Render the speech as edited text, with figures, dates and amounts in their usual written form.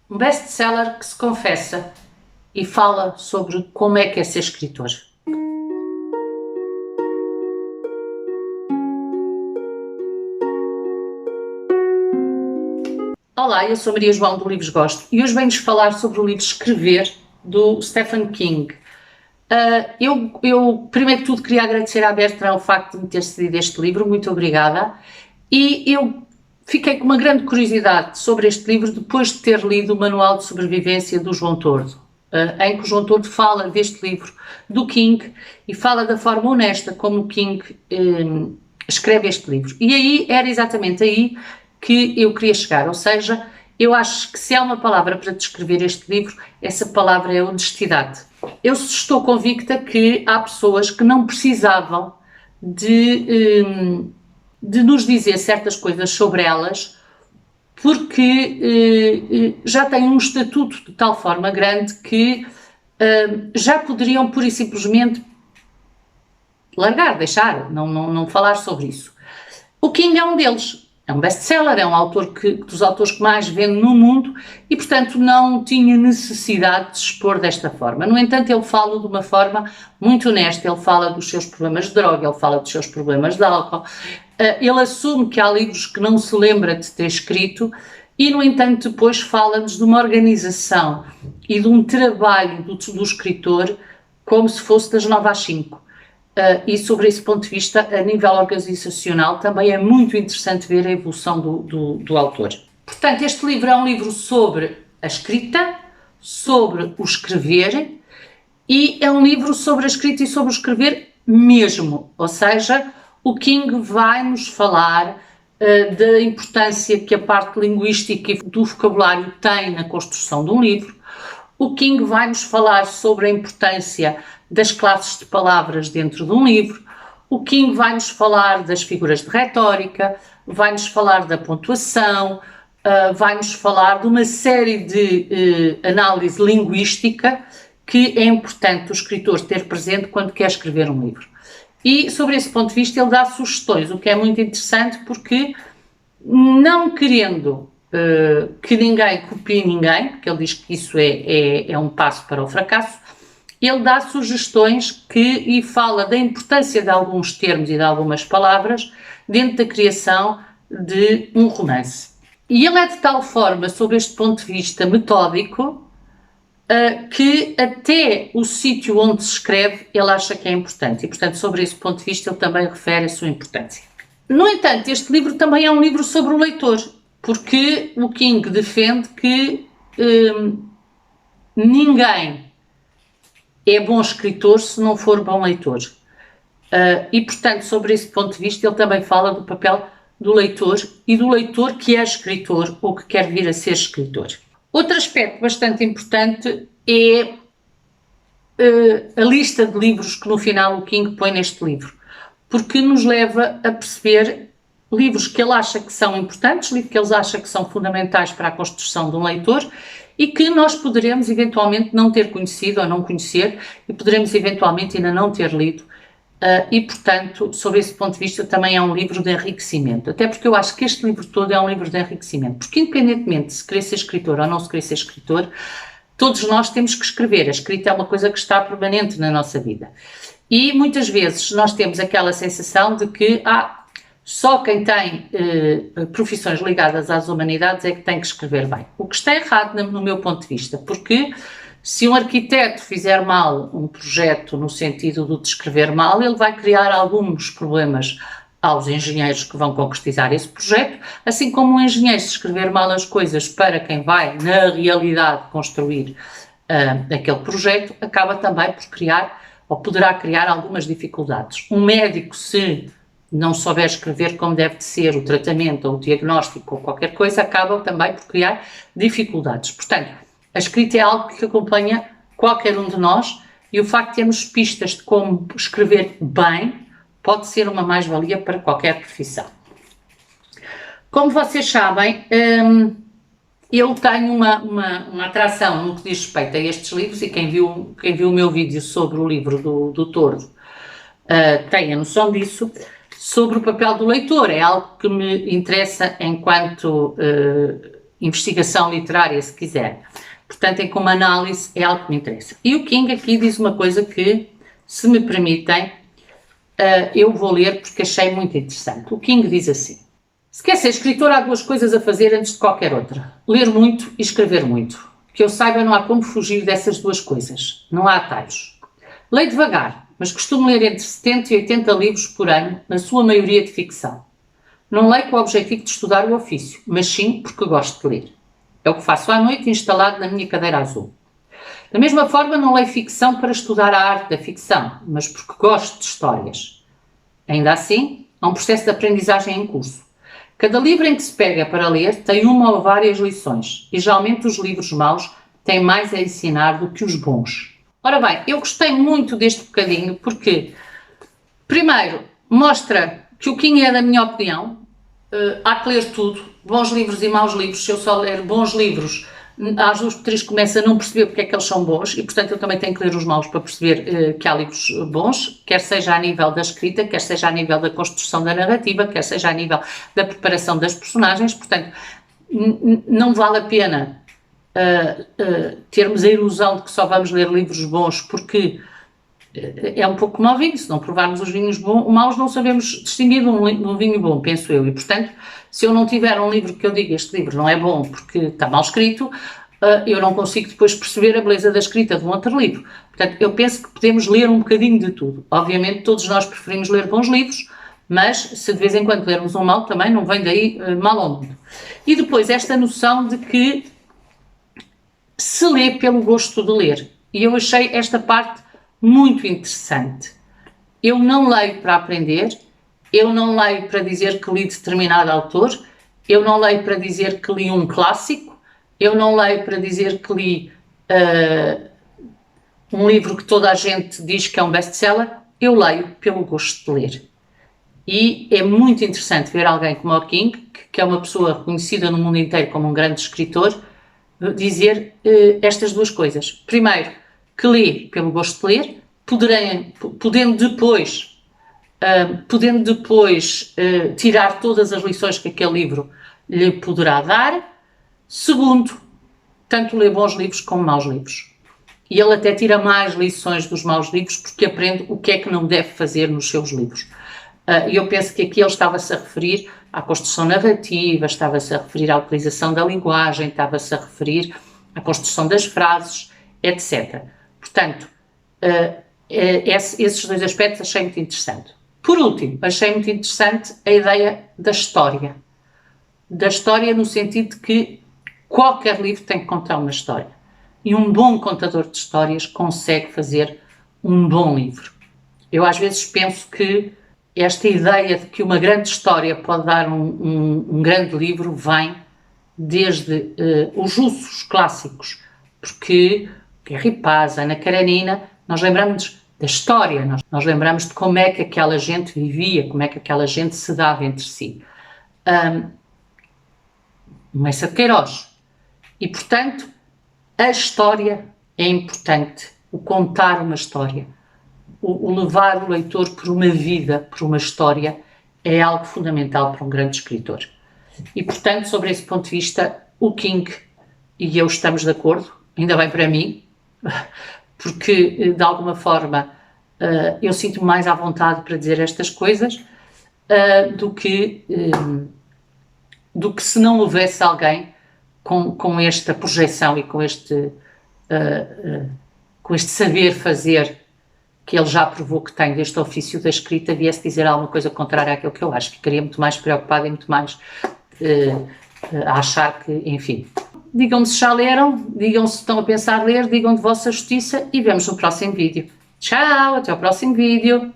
Um best-seller que se confessa e fala sobre como é que é ser escritor. Olá, eu sou Maria João do Livros Gosto e hoje venho-vos falar sobre o livro Escrever, do Stephen King. Eu, primeiro de tudo, queria agradecer à Bertrand o facto de me ter cedido este livro, muito obrigada. E eu fiquei com uma grande curiosidade sobre este livro depois de ter lido o Manual de Sobrevivência do João Tordo, em que o João Tordo fala deste livro do King e fala da forma honesta como o King escreve este livro. E aí, era exatamente aí que eu queria chegar, ou seja, eu acho que se há uma palavra para descrever este livro, essa palavra é honestidade. Eu estou convicta que há pessoas que não precisavam de nos dizer certas coisas sobre elas, porque já têm um estatuto de tal forma grande que já poderiam pura e simplesmente largar, deixar, não falar sobre isso. O King é um deles. É um best-seller, é um autor dos autores que mais vende no mundo e, portanto, não tinha necessidade de se expor desta forma. No entanto, ele fala de uma forma muito honesta, ele fala dos seus problemas de droga, ele fala dos seus problemas de álcool, ele assume que há livros que não se lembra de ter escrito e, no entanto, depois fala-nos de uma organização e de um trabalho do escritor como se fosse das 9 às 5. E sobre esse ponto de vista, a nível organizacional, também é muito interessante ver a evolução do autor. Portanto, este livro é um livro sobre a escrita, sobre o escrever, e é um livro sobre a escrita e sobre o escrever mesmo, ou seja, o King vai nos falar da importância que a parte linguística e do vocabulário tem na construção de um livro. O King vai nos falar sobre a importância das classes de palavras dentro de um livro. O King vai nos falar das figuras de retórica, vai nos falar da pontuação, vai nos falar de uma série de análise linguística que é importante o escritor ter presente quando quer escrever um livro. E sobre esse ponto de vista ele dá sugestões, o que é muito interessante porque, não querendo que ninguém copie ninguém, porque ele diz que isso é um passo para o fracasso, ele dá sugestões e fala da importância de alguns termos e de algumas palavras dentro da criação de um romance. E ele é de tal forma, sob este ponto de vista metódico, que até o sítio onde se escreve ele acha que é importante e, portanto, sobre esse ponto de vista ele também refere a sua importância. No entanto, este livro também é um livro sobre o leitor, porque o King defende que ninguém é bom escritor se não for bom leitor. E, portanto, sobre esse ponto de vista, ele também fala do papel do leitor e do leitor que é escritor ou que quer vir a ser escritor. Outro aspecto bastante importante é a lista de livros que no final o King põe neste livro, porque nos leva a perceber livros que ele acha que são importantes, livros que ele acha que são fundamentais para a construção de um leitor e que nós poderemos eventualmente não ter conhecido ou não conhecer e poderemos eventualmente ainda não ter lido e, portanto, sob esse ponto de vista também é um livro de enriquecimento, até porque eu acho que este livro todo é um livro de enriquecimento, porque independentemente de se querer ser escritor ou não se querer ser escritor, todos nós temos que escrever, a escrita é uma coisa que está permanente na nossa vida e muitas vezes nós temos aquela sensação de que só quem tem profissões ligadas às humanidades é que tem que escrever bem. O que está errado no meu ponto de vista, porque se um arquiteto fizer mal um projeto no sentido de escrever mal, ele vai criar alguns problemas aos engenheiros que vão concretizar esse projeto, assim como um engenheiro, se escrever mal as coisas para quem vai, na realidade, construir aquele projeto, acaba também por criar, ou poderá criar algumas dificuldades. Um médico, se não souber escrever como deve de ser o tratamento ou o diagnóstico ou qualquer coisa, acaba também por criar dificuldades. Portanto, a escrita é algo que acompanha qualquer um de nós e o facto de termos pistas de como escrever bem pode ser uma mais-valia para qualquer profissão. Como vocês sabem, eu tenho uma atração no que diz respeito a estes livros e quem viu o meu vídeo sobre o livro do Tordo tem a noção disso. Sobre o papel do leitor, é algo que me interessa enquanto investigação literária, se quiser. Portanto, é como análise, é algo que me interessa. E o King aqui diz uma coisa que, se me permitem, eu vou ler porque achei muito interessante. O King diz assim: se quer ser escritor, há duas coisas a fazer antes de qualquer outra: ler muito e escrever muito. Que eu saiba, não há como fugir dessas duas coisas. Não há atalhos. Leio devagar, mas costumo ler entre 70 e 80 livros por ano, na sua maioria de ficção. Não leio com o objetivo de estudar o ofício, mas sim porque gosto de ler. É o que faço à noite, instalado na minha cadeira azul. Da mesma forma, não leio ficção para estudar a arte da ficção, mas porque gosto de histórias. Ainda assim, há um processo de aprendizagem em curso. Cada livro em que se pega para ler tem uma ou várias lições, e geralmente os livros maus têm mais a ensinar do que os bons. Ora bem, eu gostei muito deste bocadinho porque, primeiro, mostra que o King é da minha opinião. Há que ler tudo, bons livros e maus livros. Se eu só ler bons livros, às duas por três começo a não perceber porque é que eles são bons, e portanto eu também tenho que ler os maus para perceber que há livros bons, quer seja a nível da escrita, quer seja a nível da construção da narrativa, quer seja a nível da preparação das personagens. Portanto, não vale a pena termos a ilusão de que só vamos ler livros bons, porque é um pouco como ao vinho. Se não provarmos os vinhos maus, não sabemos distinguir de um vinho bom, penso eu. E, portanto, se eu não tiver um livro que eu diga este livro não é bom porque está mal escrito, eu não consigo depois perceber a beleza da escrita de um outro livro. Portanto, eu penso que podemos ler um bocadinho de tudo. Obviamente, todos nós preferimos ler bons livros, mas se de vez em quando lermos um mau, também não vem daí mal ao mundo. E depois, esta noção de que se lê pelo gosto de ler. E eu achei esta parte muito interessante. Eu não leio para aprender, eu não leio para dizer que li determinado autor, eu não leio para dizer que li um clássico, eu não leio para dizer que li um livro que toda a gente diz que é um best-seller. Eu leio pelo gosto de ler. E é muito interessante ver alguém como o King, que é uma pessoa reconhecida no mundo inteiro como um grande escritor, dizer estas duas coisas. Primeiro, que lê pelo gosto de ler, podendo depois tirar todas as lições que aquele livro lhe poderá dar. Segundo, tanto lê bons livros como maus livros. E ele até tira mais lições dos maus livros porque aprende o que é que não deve fazer nos seus livros. E eu penso que aqui ele estava-se a referir à construção narrativa, estava-se a referir à utilização da linguagem, estava-se a referir à construção das frases, etc. Portanto, esses dois aspectos achei muito interessante. Por último, achei muito interessante a ideia da história. Da história no sentido de que qualquer livro tem que contar uma história. E um bom contador de histórias consegue fazer um bom livro. Eu às vezes penso que esta ideia de que uma grande história pode dar um grande livro vem desde os russos clássicos, porque Guerra e Paz, Ana Karenina, nós lembramos da história, nós lembramos de como é que aquela gente vivia, como é que aquela gente se dava entre si. Meissa de Queiroz. E, portanto, a história é importante, o contar uma história. O levar o leitor por uma vida, por uma história, é algo fundamental para um grande escritor. E, portanto, sobre esse ponto de vista, o King e eu estamos de acordo, ainda bem para mim, porque, de alguma forma, eu sinto-me mais à vontade para dizer estas coisas do que se não houvesse alguém com esta projeção e com este saber fazer que ele já provou que tem deste ofício da escrita, viesse dizer alguma coisa contrária àquilo que eu acho. Ficaria muito mais preocupada e muito mais a achar que, enfim. Digam-me se já leram, digam se estão a pensar ler, digam de vossa justiça e vemos no próximo vídeo. Tchau, até ao próximo vídeo.